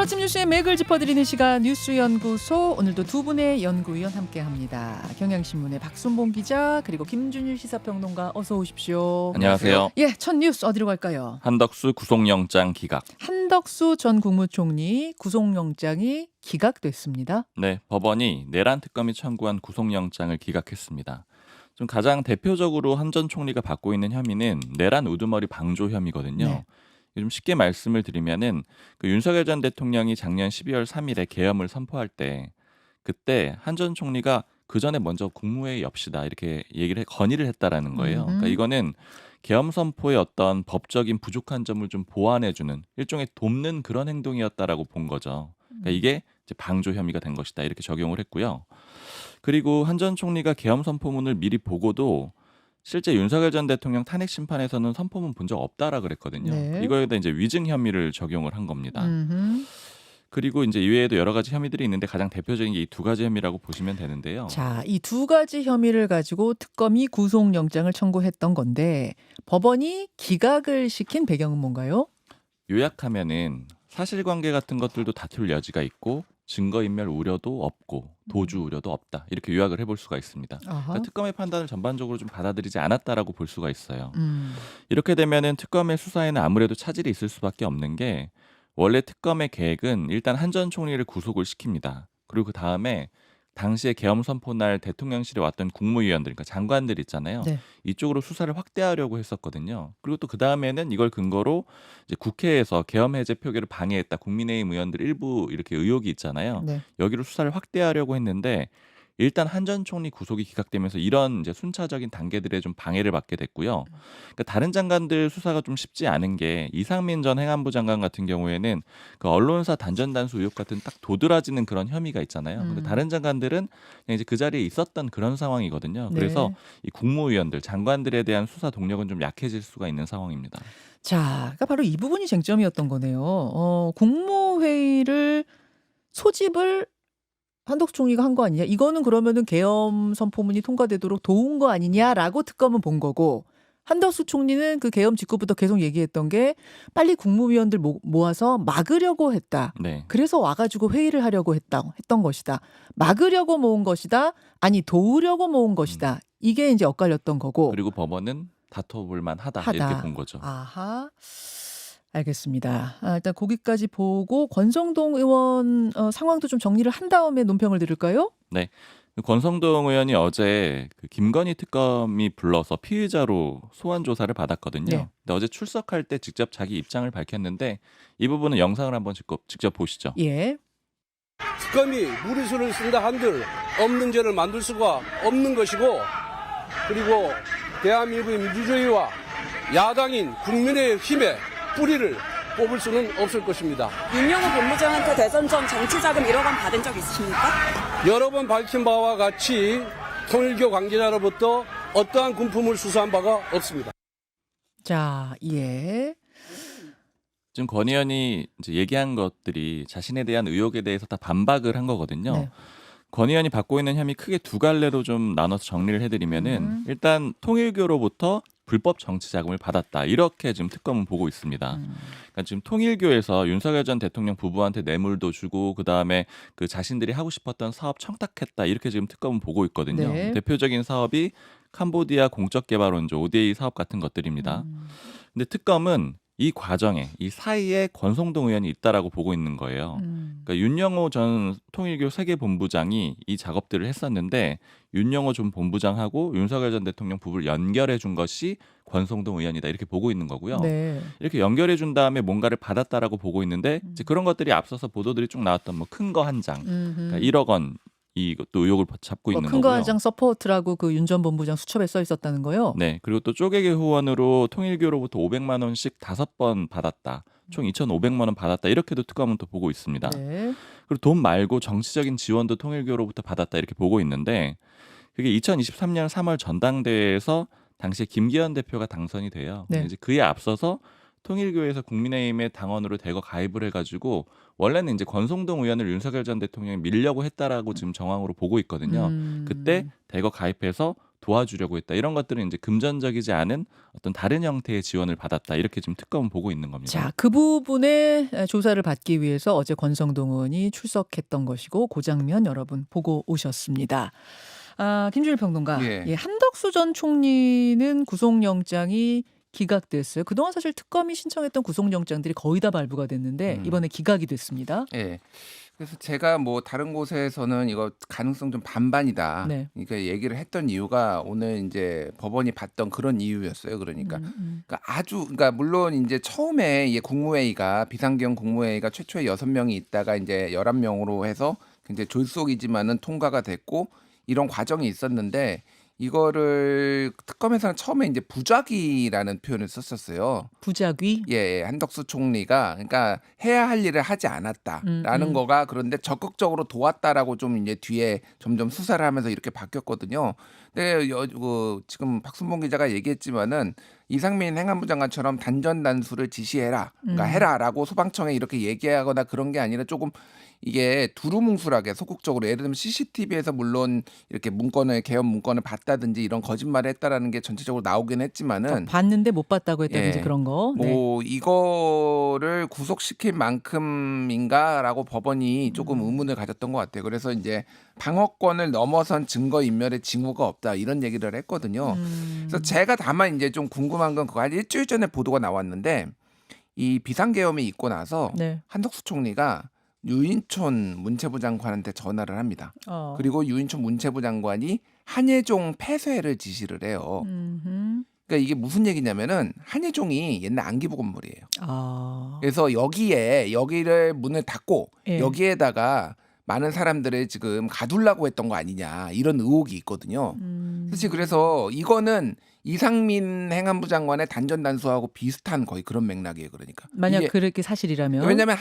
아침 뉴스의 맥을 짚어드리는 시간 뉴스연구소. 오늘도 두 분의 연구위원 함께합니다. 경향신문의 박순봉 기자 그리고 김준일 시사평론가 어서 오십시오. 안녕하세요. 예, 첫 뉴스 어디로 갈까요? 한덕수 구속영장 기각. 한덕수 전 국무총리 구속영장이 기각됐습니다. 네, 법원이 내란 특검이 청구한 구속영장을 기각했습니다. 좀 가장 대표적으로 한 전 총리가 받고 있는 혐의는 내란 우두머리 방조 혐의거든요. 네. 좀 쉽게 말씀을 드리면은 그 윤석열 전 대통령이 작년 12월 3일에 계엄을 선포할 때 그때 한 전 총리가 그 전에 먼저 국무회의 엽시다 이렇게 건의를 했다라는 거예요. 그러니까 이거는 계엄 선포의 어떤 법적인 부족한 점을 좀 보완해주는 일종의 돕는 그런 행동이었다라고 본 거죠. 그러니까 이게 이제 방조 혐의가 된 것이다 이렇게 적용을 했고요. 그리고 한 전 총리가 계엄 선포문을 미리 보고도 실제 윤석열 전 대통령 탄핵 심판에서는 선포문 본 적 없다라 그랬거든요. 네. 이거에다 이제 위증 혐의를 적용을 한 겁니다. 그리고 이제 이외에도 여러 가지 혐의들이 있는데 가장 대표적인 게 이 두 가지 혐의라고 보시면 되는데요. 자, 이 두 가지 혐의를 가지고 특검이 구속영장을 청구했던 건데 법원이 기각을 시킨 배경은 뭔가요? 요약하면은 사실관계 같은 것들도 다툴 여지가 있고 증거인멸 우려도 없고 도주 우려도 없다 이렇게 요약을 해볼 수가 있습니다. 아하. 그러니까 특검의 판단을 전반적으로 좀 받아들이지 않았다라고 볼 수가 있어요. 음. 이렇게 되면은 특검의 수사에는 아무래도 차질이 있을 수밖에 없는 게 원래 특검의 계획은 일단 한 전 총리를 구속을 시킵니다. 그리고 그 다음에 당시에 계엄 선포 날 대통령실에 왔던 국무위원들, 그러니까 장관들 있잖아요. 네. 이쪽으로 수사를 확대하려고 했었거든요. 그리고 또 그 다음에는 이걸 근거로 이제 국회에서 계엄 해제 표결을 방해했다. 국민의힘 의원들 일부 이렇게 의혹이 있잖아요. 네. 여기로 수사를 확대하려고 했는데 일단 한 전 총리 구속이 기각되면서 이런 이제 순차적인 단계들에 좀 방해를 받게 됐고요. 그러니까 다른 장관들 수사가 좀 쉽지 않은 게 이상민 전 행안부 장관 같은 경우에는 그 언론사 단전 단수 의혹 같은 딱 도드라지는 그런 혐의가 있잖아요. 근데 다른 장관들은 그냥 이제 그 자리에 있었던 그런 상황이거든요. 네. 그래서 이 국무위원들, 장관들에 대한 수사 동력은 좀 약해질 수가 있는 상황입니다. 자, 그러니까 바로 이 부분이 쟁점이었던 거네요. 국무회의를 소집을 한덕수 총리가 한 거 아니냐? 이거는 그러면은 계엄 선포문이 통과되도록 도운 거 아니냐라고 특검은 본 거고 한덕수 총리는 그 계엄 직후부터 계속 얘기했던 게 빨리 국무위원들 모아서 막으려고 했다. 네. 그래서 와가지고 회의를 하려고 했던 것이다. 막으려고 모은 것이다. 아니 도우려고 모은 것이다. 이게 이제 엇갈렸던 거고. 그리고 법원은 다퉈볼 만하다 하다. 이렇게 본 거죠. 아하. 알겠습니다. 일단 거기까지 보고 권성동 의원 상황도 좀 정리를 한 다음에 논평을 들을까요? 네. 권성동 의원이 어제 그 김건희 특검이 불러서 피의자로 소환 조사를 받았거든요. 네. 근데 어제 출석할 때 직접 자기 입장을 밝혔는데 이 부분은 영상을 한번 직접 보시죠. 예. 특검이 무리수를 쓴다 한들 없는 죄를 만들 수가 없는 것이고 그리고 대한민국의 민주주의와 야당인 국민의힘의 뿌리를 뽑을 수는 없을 것입니다. 윤영호 본부장한테 대선 전 정치자금 1억 원 받은 적 있으십니까? 여러 번 밝힌 바와 같이 통일교 관계자로부터 어떠한 군품을 수사한 바가 없습니다. 자, 예. 지금 권 의원이 이제 얘기한 것들이 자신에 대한 의혹에 대해서 다 반박을 한 거거든요. 네. 권 의원이 받고 있는 혐의 크게 두 갈래로 좀 나눠서 정리를 해드리면은 일단 통일교로부터 불법 정치 자금을 받았다 이렇게 지금 특검은 보고 있습니다. 그러니까 지금 통일교에서 윤석열 전 대통령 부부한테 뇌물도 주고 그 다음에 그 자신들이 하고 싶었던 사업 청탁했다 이렇게 지금 특검은 보고 있거든요. 네. 대표적인 사업이 캄보디아 공적개발원조 ODA 사업 같은 것들입니다. 근데 특검은 이 과정에 이 사이에 권성동 의원이 있다라고 보고 있는 거예요. 그러니까 윤영호 전 통일교 세계본부장이 이 작업들을 했었는데 윤영호 전 본부장하고 윤석열 전 대통령 부부를 연결해 준 것이 권성동 의원이다 이렇게 보고 있는 거고요. 네. 이렇게 연결해 준 다음에 뭔가를 받았다라고 보고 있는데 이제 그런 것들이 앞서서 보도들이 쭉 나왔던 뭐 큰 거 한 장, 그러니까 1억 원 이것도 의혹을 잡고 있는 큰 거 거고요. 한 장 서포트라고 그 윤 전 본부장 수첩에 써 있었다는 거요. 네, 그리고 또 쪼개기 후원으로 통일교로부터 500만 원씩 5번 받았다. 총 2,500만 원 받았다. 이렇게도 특검은 또 보고 있습니다. 네. 그리고 돈 말고 정치적인 지원도 통일교로부터 받았다. 이렇게 보고 있는데 그게 2023년 3월 전당대회에서 당시에 김기현 대표가 당선이 돼요. 네. 근데 이제 그에 앞서서 통일교에서 국민의힘의 당원으로 대거 가입을 해가지고 원래는 이제 권성동 의원을 윤석열 전 대통령이 밀려고 했다라고 지금 정황으로 보고 있거든요. 그때 대거 가입해서 도와주려고 했다. 이런 것들은 이제 금전적이지 않은 어떤 다른 형태의 지원을 받았다. 이렇게 지금 특검은 보고 있는 겁니다. 자, 그 부분의 조사를 받기 위해서 어제 권성동 의원이 출석했던 것이고 그 장면 여러분 보고 오셨습니다. 김준일 평론가, 예. 한덕수 전 총리는 구속영장이 기각됐어요. 그동안 사실 특검이 신청했던 구속영장들이 거의 다 발부가 됐는데 이번에 기각이 됐습니다. 예. 그래서 제가 뭐 다른 곳에서는 이거 가능성 좀 반반이다. 네. 그러니까 얘기를 했던 이유가 오늘 이제 법원이 봤던 그런 이유였어요. 그러니까, 그러니까 물론 이제 처음에 이 국무회의가 비상경 국무회의가 최초에 6명이 있다가 이제 11명으로 해서 굉장히 졸속이지만은 통과가 됐고 이런 과정이 있었는데 이거를 특검에서는 처음에 이제 부작위라는 표현을 썼었어요. 부작위. 예, 한덕수 총리가 그러니까 해야 할 일을 하지 않았다라는 거가 그런데 적극적으로 도왔다라고 좀 이제 뒤에 점점 수사를 하면서 이렇게 바뀌었거든요. 근데 지금 박순봉 기자가 얘기했지만은 이상민 행안부 장관처럼 단전단수를 지시해라, 그러니까 해라라고 소방청에 이렇게 얘기하거나 그런 게 아니라 조금 이게 두루뭉술하게 소극적으로 예를 들면 CCTV에서 물론 이렇게 개헌 문건을 봤다든지 이런 거짓말을 했다라는 게 전체적으로 나오긴 했지만은 봤는데 못 봤다고 했다든지 예. 그런 거. 뭐 이거를 구속시킬 만큼인가라고 법원이 조금 의문을 가졌던 것 같아요. 그래서 이제 방어권을 넘어선 증거인멸의 징후가 없다 이런 얘기를 했거든요. 그래서 제가 다만 이제 좀 궁금한 건 그거 한 일주일 전에 보도가 나왔는데 이 비상계엄이 있고 나서 네. 한덕수 총리가 유인촌 문체부 장관한테 전화를 합니다. 그리고 유인촌 문체부 장관이 한예종 폐쇄를 지시를 해요. 그러니까 이게 무슨 얘기냐면은 한예종이 옛날 안기부 건물이에요. 그래서 여기를 문을 닫고 예. 여기에다가 많은 사람들을 지금 가두려고 했던 거 아니냐 이런 의혹이 있거든요. 사실 그래서 이거는 이상민 행안부 장관의 단전단수하고 비슷한 거의 그런 맥락이에요. 그러니까 만약 이게 그렇게 사실이라면. 왜냐하면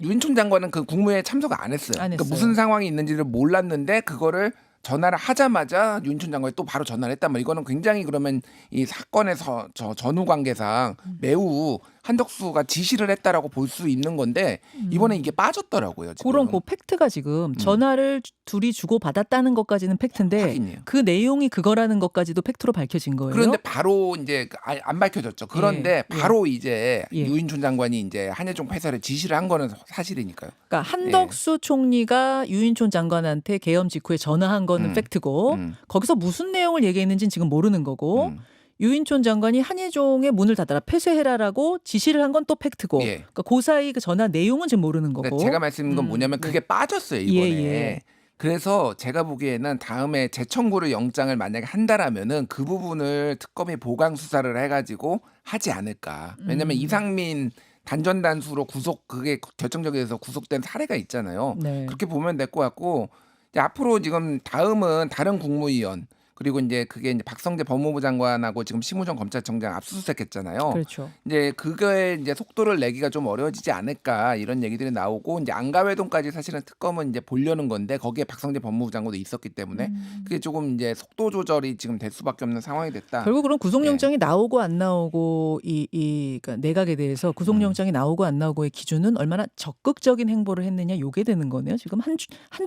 유인촌 장관은 그 국무회의에 참석 안 했어요. 안 그러니까 했어요. 무슨 상황이 있는지를 몰랐는데 그거를 전화를 하자마자 유인촌 장관이 또 바로 전화를 했단 말이에요. 이거는 굉장히 그러면 이 사건에서 전후 관계상 매우 한덕수가 지시를 했다라고 볼 수 있는 건데 이번에 이게 빠졌더라고요. 지금. 그런 그 팩트가 지금 전화를 둘이 주고 받았다는 것까지는 팩트인데 확인이에요. 그 내용이 그거라는 것까지도 팩트로 밝혀진 거예요. 그런데 바로 이제 안 밝혀졌죠. 그런데 예. 바로 이제 예. 유인촌 장관이 이제 한예종 폐쇄를 지시를 한 거는 사실이니까요. 그러니까 한덕수 총리가 유인촌 장관한테 계엄 직후에 전화한 거는 팩트고 거기서 무슨 내용을 얘기했는지는 지금 모르는 거고 유인촌 장관이 한예종의 문을 닫아라 폐쇄해라라고 지시를 한 건 또 팩트고 예. 그러니까 그 사이 그 전화 내용은 지금 모르는 거고. 그러니까 제가 말씀드린 건 뭐냐면 그게 빠졌어요 이번에. 예. 그래서 제가 보기에는 다음에 재청구를 영장을 만약에 한다라면은 그 부분을 특검이 보강 수사를 해가지고 하지 않을까. 왜냐하면 이상민 단전단수로 그게 결정적이어서 구속된 사례가 있잖아요. 네. 그렇게 보면 될 것 같고 이제 앞으로 지금 다음은 다른 국무위원 그리고 이제 그게 이제 박성재 법무부 장관하고 지금 심우정 검찰청장 압수수색했잖아요. 그렇죠. 이제 그거에 이제 속도를 내기가 좀 어려워지지 않을까 이런 얘기들이 나오고 이제 안가회동까지 사실은 특검은 이제 보려는 건데 거기에 박성재 법무부 장관도 있었기 때문에 그게 조금 이제 속도 조절이 지금 될 수밖에 없는 상황이 됐다. 결국 그럼 구속영장이 나오고 안 나오고 그러니까 내각에 대해서 구속영장이 나오고 안 나오고의 기준은 얼마나 적극적인 행보를 했느냐 요게 되는 거네요. 지금 한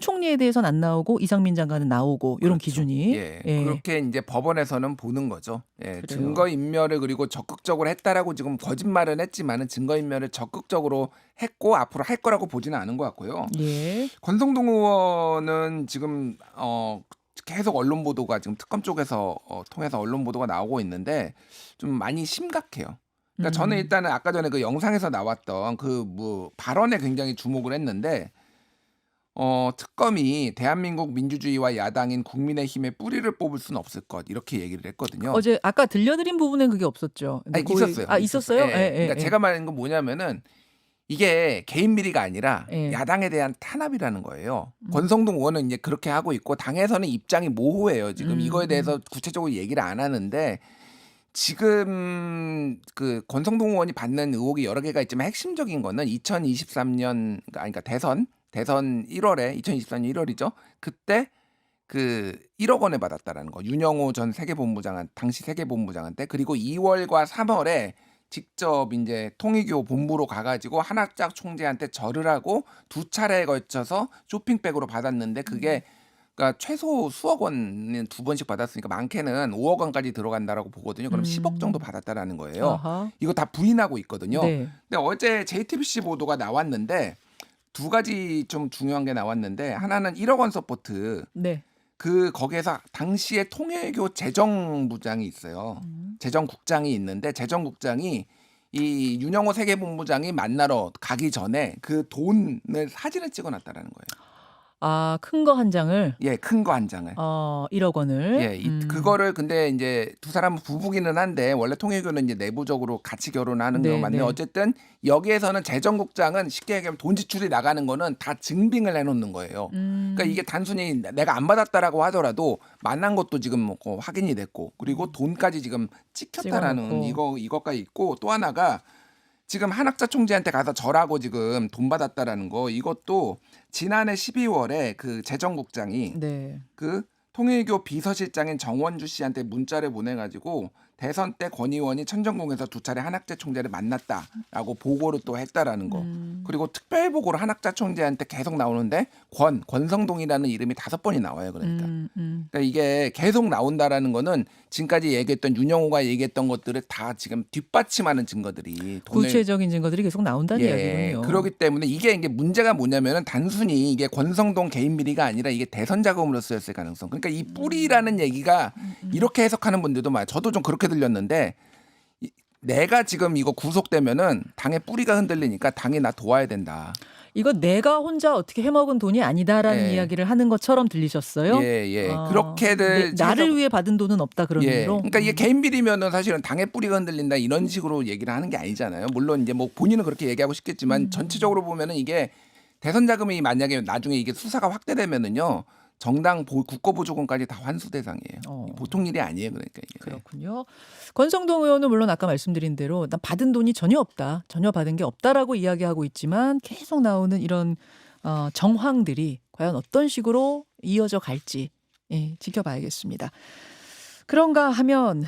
총리에 대해서는 안 나오고 이상민 장관은 나오고 이런 그렇죠. 기준이. 예. 그렇게 이제 법원에서는 보는 거죠. 예. 그래요. 증거인멸을 그리고 적극적으로 했다라고 지금 거짓말은 했지만은 증거인멸을 적극적으로 했고 앞으로 할 거라고 보지는 않은 것 같고요. 예. 권성동 의원은 지금 계속 언론 보도가 지금 특검 쪽에서 통해서 언론 보도가 나오고 있는데 좀 많이 심각해요. 그러니까 저는 일단은 아까 전에 그 영상에서 나왔던 그 뭐 발언에 굉장히 주목을 했는데 특검이 대한민국 민주주의와 야당인 국민의힘의 뿌리를 뽑을 수는 없을 것 이렇게 얘기를 했거든요. 어제 아까 들려드린 부분엔 그게 없었죠. 아니, 있었어요. 있었어요? 예. 그러니까 제가 말하는 건 뭐냐면은 이게 개인 비리가 아니라 예. 야당에 대한 탄압이라는 거예요. 권성동 의원은 이제 그렇게 하고 있고 당에서는 입장이 모호해요. 지금 이거에 대해서 구체적으로 얘기를 안 하는데 지금 그 권성동 의원이 받는 의혹이 여러 개가 있지만 핵심적인 거는 2023년 그러니까 대선 1월에 2023년 1월이죠. 그때 그 1억 원을 받았다라는 거. 윤영호 전 세계본부장한 당시 세계본부장한테 그리고 2월과 3월에 직접 이제 통일교 본부로 가가지고 한학작 총재한테 절을 하고 두 차례에 걸쳐서 쇼핑백으로 받았는데 그게 그러니까 최소 수억 원은 2번씩 받았으니까 많게는 5억 원까지 들어간다라고 보거든요. 그럼 10억 정도 받았다라는 거예요. 아하. 이거 다 부인하고 있거든요. 네. 근데 어제 JTBC 보도가 나왔는데 두 가지 좀 중요한 게 나왔는데 하나는 1억 원 서포트 네. 그 거기에서 당시에 통일교 재정부장이 있어요. 재정국장이 있는데 재정국장이 이 윤영호 세계본부장이 만나러 가기 전에 그 돈을 사진을 찍어놨다라는 거예요. 아, 큰 거 한 장을 예, 큰 거 한 장을. 1억 원을. 예, 그거를 근데 이제 두 사람은 부부기는 한데 원래 통일교는 이제 내부적으로 같이 결혼하는 네, 거 맞는데 네. 어쨌든 여기에서는 재정국장은 쉽게 얘기하면 돈 지출이 나가는 거는 다 증빙을 해놓는 거예요. 그러니까 이게 단순히 내가 안 받았다라고 하더라도 만난 것도 지금 뭐 확인이 됐고 그리고 돈까지 지금 찍혔다라는 이것까지 있고 또 하나가 지금 한학자 총재한테 가서 절하고 지금 돈 받았다라는 거 이것도 지난해 12월에 그 재정국장이 네. 그 통일교 비서실장인 정원주 씨한테 문자를 보내가지고 대선 때 권 의원이 천정궁에서 2차례 한학자 총재를 만났다라고 보고를 또 했다라는 거. 그리고 특별 보고를 한학자 총재한테 계속 나오는데 권성동이라는 이름이 5번이 나와요. 그러니까. 그러니까 이게 계속 나온다라는 거는 지금까지 얘기했던 윤영호가 얘기했던 것들을 다 지금 뒷받침하는 증거들이 구체적인 증거들이 계속 나온다는 이야기군요. 그렇기 때문에 이게 문제가 뭐냐면은 단순히 이게 권성동 개인 비리가 아니라 이게 대선 자금으로 쓰였을 가능성. 그러니까 이 뿌리라는 얘기가 이렇게 해석하는 분들도 많아요. 저도 좀 그렇게 들렸는데 내가 지금 이거 구속되면은 당의 뿌리가 흔들리니까 당이 나 도와야 된다. 이거 내가 혼자 어떻게 해먹은 돈이 아니다라는 이야기를 하는 것처럼 들리셨어요? 예. 그렇게들 나를 위해 받은 돈은 없다 그런 의미로. 그러니까 이게 개인 비리면은 사실은 당의 뿌리가 흔들린다 이런 식으로 얘기를 하는 게 아니잖아요. 물론 이제 뭐 본인은 그렇게 얘기하고 싶겠지만 전체적으로 보면은 이게 대선 자금이 만약에 나중에 이게 수사가 확대되면은요. 정당 국고보조금까지 다 환수 대상이에요. 보통 일이 아니에요. 그러니까 이게. 그렇군요. 권성동 의원은 물론 아까 말씀드린 대로 난 받은 돈이 전혀 없다. 전혀 받은 게 없다라고 이야기하고 있지만 계속 나오는 이런 정황들이 과연 어떤 식으로 이어져 갈지 지켜봐야겠습니다. 그런가 하면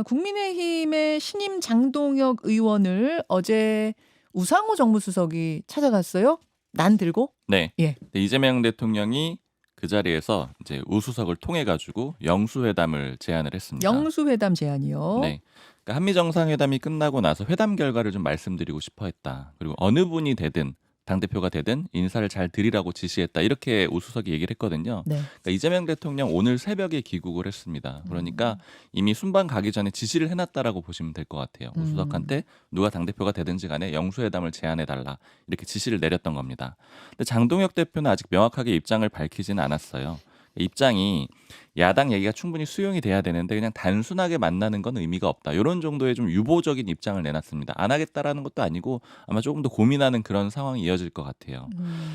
국민의힘의 신임 장동혁 의원을 어제 우상호 정무수석이 찾아갔어요. 난 들고? 네. 예. 이재명 대통령이 그 자리에서 이제 우수석을 통해 가지고 영수회담을 제안을 했습니다. 영수회담 제안이요. 네. 그러니까 한미 정상회담이 끝나고 나서 회담 결과를 좀 말씀드리고 싶어 했다. 그리고 어느 분이 되든 당대표가 되든 인사를 잘 드리라고 지시했다. 이렇게 우수석이 얘기를 했거든요. 네. 그러니까 이재명 대통령 오늘 새벽에 귀국을 했습니다. 그러니까 이미 순방 가기 전에 지시를 해놨다라고 보시면 될 것 같아요. 우수석한테 누가 당대표가 되든지 간에 영수회담을 제안해달라. 이렇게 지시를 내렸던 겁니다. 근데 장동혁 대표는 아직 명확하게 입장을 밝히지는 않았어요. 입장이 야당 얘기가 충분히 수용이 돼야 되는데 그냥 단순하게 만나는 건 의미가 없다. 이런 정도의 좀 유보적인 입장을 내놨습니다. 안 하겠다라는 것도 아니고 아마 조금 더 고민하는 그런 상황이 이어질 것 같아요.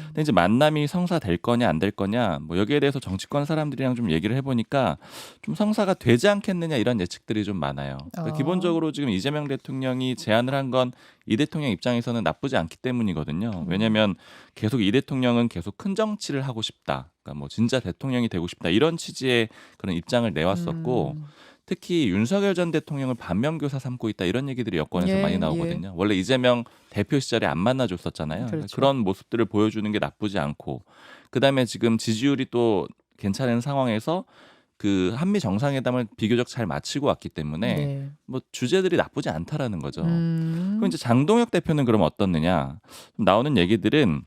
근데 이제 만남이 성사될 거냐 안 될 거냐 뭐 여기에 대해서 정치권 사람들이랑 좀 얘기를 해보니까 좀 성사가 되지 않겠느냐 이런 예측들이 좀 많아요. 그러니까 기본적으로 지금 이재명 대통령이 제안을 한 건 이 대통령 입장에서는 나쁘지 않기 때문이거든요. 왜냐하면 계속 이 대통령은 계속 큰 정치를 하고 싶다. 그러니까 뭐 진짜 대통령이 되고 싶다 이런 취지의 그런 입장을 내왔었고 특히 윤석열 전 대통령을 반면교사 삼고 있다 이런 얘기들이 여권에서 많이 나오거든요. 원래 이재명 대표 시절에 안 만나줬었잖아요. 그렇죠. 그런 모습들을 보여주는 게 나쁘지 않고 그다음에 지금 지지율이 또 괜찮은 상황에서 그 한미 정상회담을 비교적 잘 마치고 왔기 때문에 뭐 주제들이 나쁘지 않다라는 거죠. 그럼 이제 장동혁 대표는 그럼 어떻느냐? 나오는 얘기들은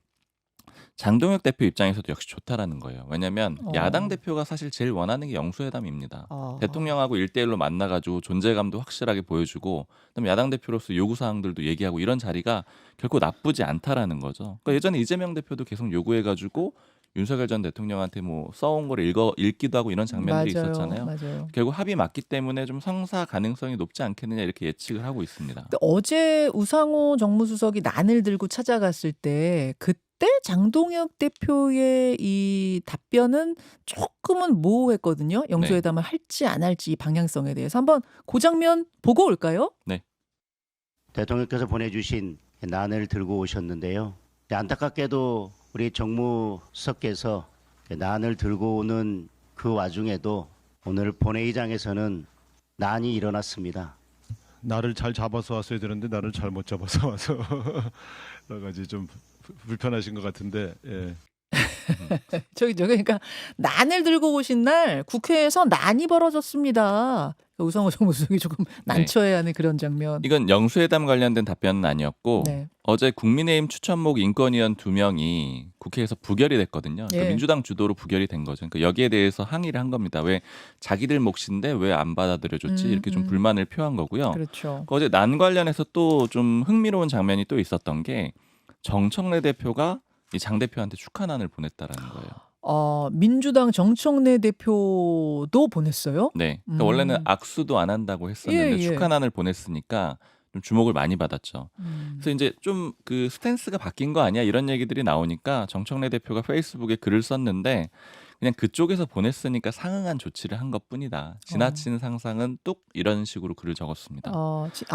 장동혁 대표 입장에서도 역시 좋다라는 거예요. 왜냐하면 야당 대표가 사실 제일 원하는 게 영수회담입니다. 대통령하고 1대1로 만나가지고 존재감도 확실하게 보여주고 그다음에 야당 대표로서 요구사항들도 얘기하고 이런 자리가 결코 나쁘지 않다라는 거죠. 그러니까 예전에 이재명 대표도 계속 요구해가지고 윤석열 전 대통령한테 뭐 써온 걸 읽기도 하고 이런 장면들이 있었잖아요. 맞아요. 결국 합의 맞기 때문에 좀 성사 가능성이 높지 않겠느냐 이렇게 예측을 하고 있습니다. 근데 어제 우상호 정무수석이 난을 들고 찾아갔을 때 그때 장동혁 대표의 이 답변은 조금은 모호했거든요. 영수회담을 할지 안 할지 이 방향성에 대해서 한번 그 장면 보고 올까요? 네. 대통령께서 보내주신 난을 들고 오셨는데요. 안타깝게도 우리 정무수석께서 난을 들고 오는 그 와중에도 오늘 본회의장에서는 난이 일어났습니다. 나를 잘 잡아서 왔어야 되는데 나를 잘못 잡아서 와서 여러 가지 좀 불편하신 것 같은데 저기 그러니까 난을 들고 오신 날 국회에서 난이 벌어졌습니다. 우상호 정무수석이 조금 난처해하는 그런 장면. 이건 영수회담 관련된 답변은 아니었고 네. 어제 국민의힘 추천목 인권위원 2명이 국회에서 부결이 됐거든요. 그러니까 예. 민주당 주도로 부결이 된 거죠. 그러니까 여기에 대해서 항의를 한 겁니다. 왜 자기들 몫인데 왜 안 받아들여줬지? 이렇게 좀 불만을 표한 거고요. 그렇죠. 어제 난 관련해서 또 좀 흥미로운 장면이 또 있었던 게 정청래 대표가 이 장 대표한테 축하난을 보냈다라는 거예요. 민주당 정청래 대표도 보냈어요? 네. 그러니까 원래는 음. 악수도 안 한다고 했었는데 예, 예. 축하난을 보냈으니까 좀 주목을 많이 받았죠. 음. 그래서 이제 좀 그 스탠스가 바뀐 거 아니야 이런 얘기들이 나오니까 정청래 대표가 페이스북에 글을 썼는데 그냥 그쪽에서 보냈으니까 상응한 조치를 한 것뿐이다. 지나친 상상은 뚝 이런 식으로 글을 적었습니다.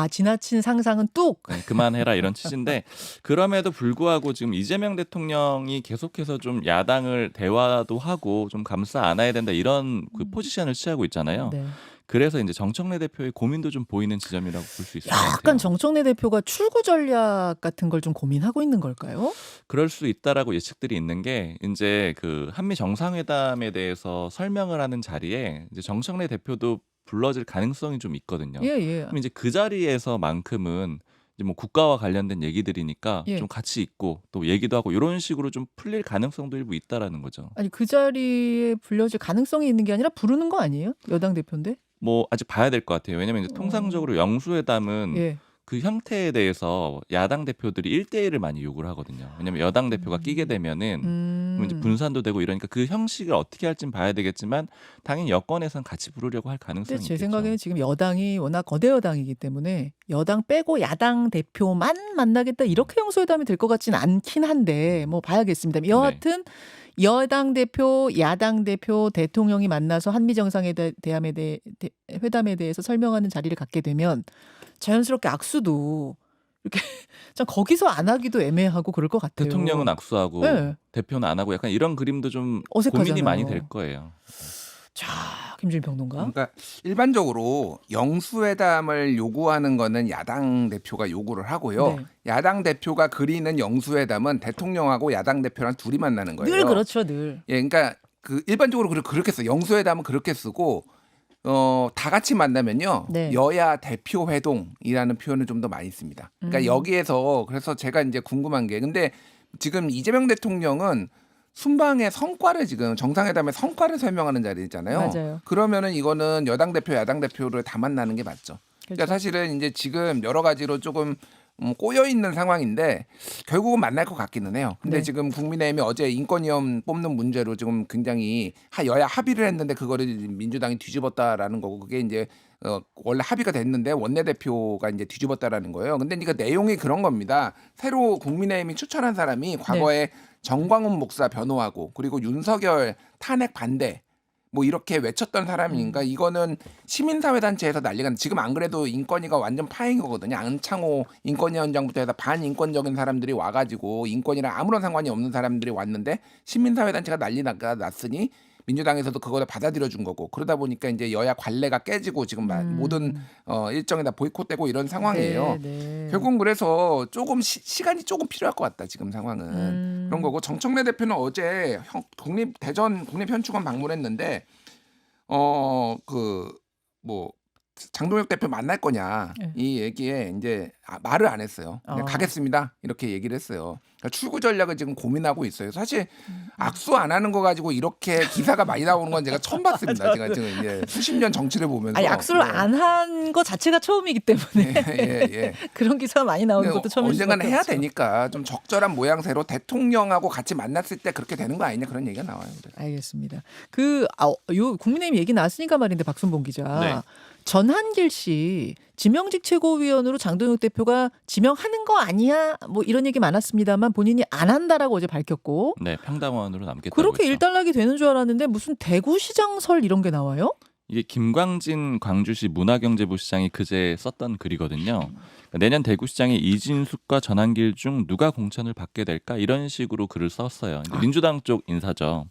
지나친 상상은 뚝. 네, 그만해라 이런 취지인데 그럼에도 불구하고 지금 이재명 대통령이 계속해서 좀 야당을 대화도 하고 좀 감싸 안아야 된다 이런 그 포지션을 취하고 있잖아요. 네. 그래서 이제 정청래 대표의 고민도 좀 보이는 지점이라고 볼 수 있을 것 같아요. 약간 정청래 대표가 출구 전략 같은 걸 좀 고민하고 있는 걸까요? 그럴 수 있다라고 예측들이 있는 게 이제 그 한미 정상회담에 대해서 설명을 하는 자리에 이제 정청래 대표도 불러질 가능성이 좀 있거든요. 예, 예. 그럼 이제 그 자리에서만큼은 이제 뭐 국가와 관련된 얘기들이니까 예. 좀 같이 있고 또 얘기도 하고 이런 식으로 좀 풀릴 가능성도 일부 있다라는 거죠. 아니 그 자리에 불려질 가능성이 있는 게 아니라 부르는 거 아니에요? 여당 대표인데? 뭐 아직 봐야 될 것 같아요. 왜냐면 이제 통상적으로 영수회담은 예. 그 형태에 대해서 야당 대표들이 1대1을 많이 요구를 하거든요. 왜냐면 여당 대표가 끼게 되면은 그럼 이제 분산도 되고 이러니까 그 형식을 어떻게 할지는 봐야 되겠지만 당연히 여권에선 같이 부르려고 할 가능성이 근데 제 있겠죠. 생각에는 지금 여당이 워낙 거대 여당이기 때문에 여당 빼고 야당 대표만 만나겠다 이렇게 영수회담이 될 것 같지는 않긴 한데 뭐 봐야겠습니다. 여하튼 여당 대표, 야당 대표, 대통령이 만나서 한미 정상회담에 대해서 설명하는 자리를 갖게 되면 자연스럽게 악수도 이렇게 참 거기서 안 하기도 애매하고 그럴 것 같아요. 대통령은 악수하고 네. 대표는 안 하고 약간 이런 그림도 좀 어색하잖아요. 고민이 많이 될 거예요. 자, 김준일 평론가. 그러니까 일반적으로 영수회담을 요구하는 거는 야당 대표가 요구를 하고요. 네. 야당 대표가 그리는 영수회담은 대통령하고 야당 대표랑 둘이 만나는 거예요. 늘 그렇죠, 늘. 예, 그러니까 그 일반적으로 그렇게 써. 영수회담은 그렇게 쓰고 다 같이 만나면요. 네. 여야 대표 회동이라는 표현을 좀 더 많이 씁니다. 그러니까 여기에서 그래서 제가 이제 궁금한 게 근데 지금 이재명 대통령은 순방의 성과를 지금 정상회담의 성과를 설명하는 자리잖아요. 맞아요. 그러면은 이거는 여당 대표, 야당 대표를 다 만나는 게 맞죠. 그러니까 그렇죠. 사실은 이제 지금 여러 가지로 조금 꼬여 있는 상황인데 결국은 만날 것 같기는 해요. 근데 네. 지금 국민의힘이 어제 인권위원 뽑는 문제로 지금 굉장히 여야 합의를 했는데 그거를 민주당이 뒤집었다라는 거고 그게 이제 원래 합의가 됐는데 원내대표가 이제 뒤집었다라는 거예요. 근데 그러니까 내용이 그런 겁니다. 새로 국민의힘이 추천한 사람이 과거에 정광훈 목사 변호하고 그리고 윤석열 탄핵 반대 뭐 이렇게 외쳤던 사람이니까 이거는 시민사회단체에서 난리가 지금 안 그래도 인권위가 완전 파행인 거거든요. 안창호 인권위원장부터 해서 반인권적인 사람들이 와가지고 인권이랑 아무런 상관이 없는 사람들이 왔는데 시민사회단체가 난리가 났으니 민주당에서도 그거를 받아들여 준 거고 그러다 보니까 이제 여야 관례가 깨지고 지금 모든 일정이 다 보이콧되고 이런 상황이에요. 네. 결국은 그래서 조금 시간이 조금 필요할 것 같다 지금 상황은 그런 거고 정청래 대표는 어제 대전 국립현충원 방문했는데 뭐 장동혁 대표 만날 거냐 네. 이 얘기에 이제 말을 안 했어요. 그냥 가겠습니다 이렇게 얘기를 했어요. 그러니까 출구 전략을 지금 고민하고 있어요. 사실 악수 안 하는 거 가지고 이렇게 기사가 많이 나오는 건 제가 처음 봤습니다. 제가 지금 이제 수십 년 정치를 보면서 아니 악수를 안 한 거 자체가 처음이기 때문에 예. 그런 기사가 많이 나오는 것도 처음일 수밖에 언젠가는 해야 없죠. 되니까 좀 적절한 모양새로 대통령하고 같이 만났을 때 그렇게 되는 거 아니냐 그런 얘기가 나와요. 알겠습니다. 요 국민의힘 얘기 나왔으니까 말인데 박순봉 기자. 네. 전한길 씨 지명직 최고위원으로 장동혁 대표가 지명하는 거 아니야? 뭐 이런 얘기 많았습니다만 본인이 안 한다라고 어제 밝혔고 네, 평당원으로 남겠다고 그렇게 했죠. 일단락이 되는 줄 알았는데 무슨 대구시장설 이런 게 나와요? 이게 김광진 광주시 문화경제부 시장이 그제 썼던 글이거든요. 그러니까 내년 대구시장에 이진숙과 전한길 중 누가 공천을 받게 될까 이런 식으로 글을 썼어요. 민주당 쪽 인사죠.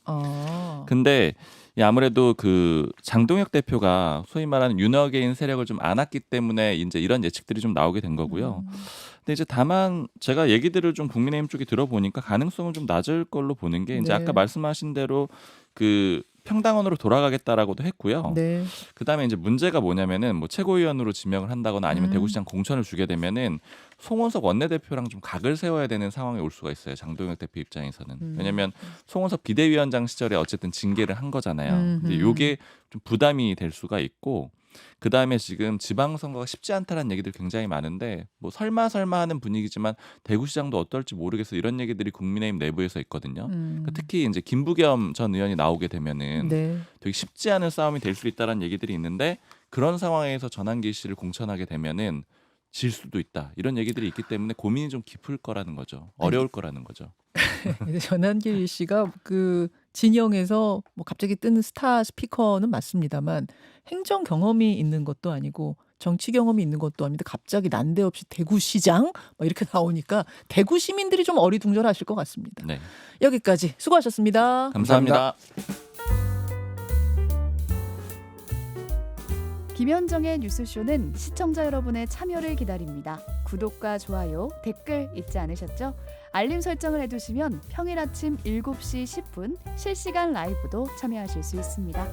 근데 아무래도 그 장동혁 대표가 소위 말하는 윤어게인 세력을 좀 안았기 때문에 이제 이런 예측들이 좀 나오게 된 거고요. 근데 이제 다만 제가 얘기들을 좀 국민의힘 쪽에 들어보니까 가능성은 좀 낮을 걸로 보는 게 이제 네. 아까 말씀하신 대로 그 평당원으로 돌아가겠다라고도 했고요. 네. 그다음에 이제 문제가 뭐냐면은 뭐 최고위원으로 지명을 한다거나 아니면 음. 대구시장 공천을 주게 되면은 송원석 원내대표랑 좀 각을 세워야 되는 상황이 올 수가 있어요. 장동혁 대표 입장에서는. 왜냐면 송원석 비대위원장 시절에 어쨌든 징계를 한 거잖아요. 근데 요게 좀 부담이 될 수가 있고 그다음에 지금 지방선거가 쉽지 않다라는 얘기들이 굉장히 많은데 뭐 설마 하는 분위기지만 대구시장도 어떨지 모르겠어 이런 얘기들이 국민의힘 내부에서 있거든요. 그러니까 특히 이제 김부겸 전 의원이 나오게 되면은 네. 되게 쉽지 않은 싸움이 될 수 있다라는 얘기들이 있는데 그런 상황에서 전환기 씨를 공천하게 되면은 질 수도 있다 이런 얘기들이 있기 때문에 고민이 좀 깊을 거라는 거죠. 어려울 거라는 거죠. 전한길 씨가 그 진영에서 뭐 갑자기 뜨는 스타 스피커는 맞습니다만 행정 경험이 있는 것도 아니고 정치 경험이 있는 것도 아닌데 갑자기 난데없이 대구시장 막 이렇게 나오니까 대구 시민들이 좀 어리둥절하실 것 같습니다. 네, 여기까지 수고하셨습니다. 감사합니다. 김현정의 뉴스쇼는 시청자 여러분의 참여를 기다립니다. 구독과 좋아요, 댓글 잊지 않으셨죠? 알림 설정을 해두시면 평일 아침 7시 10분 실시간 라이브도 참여하실 수 있습니다.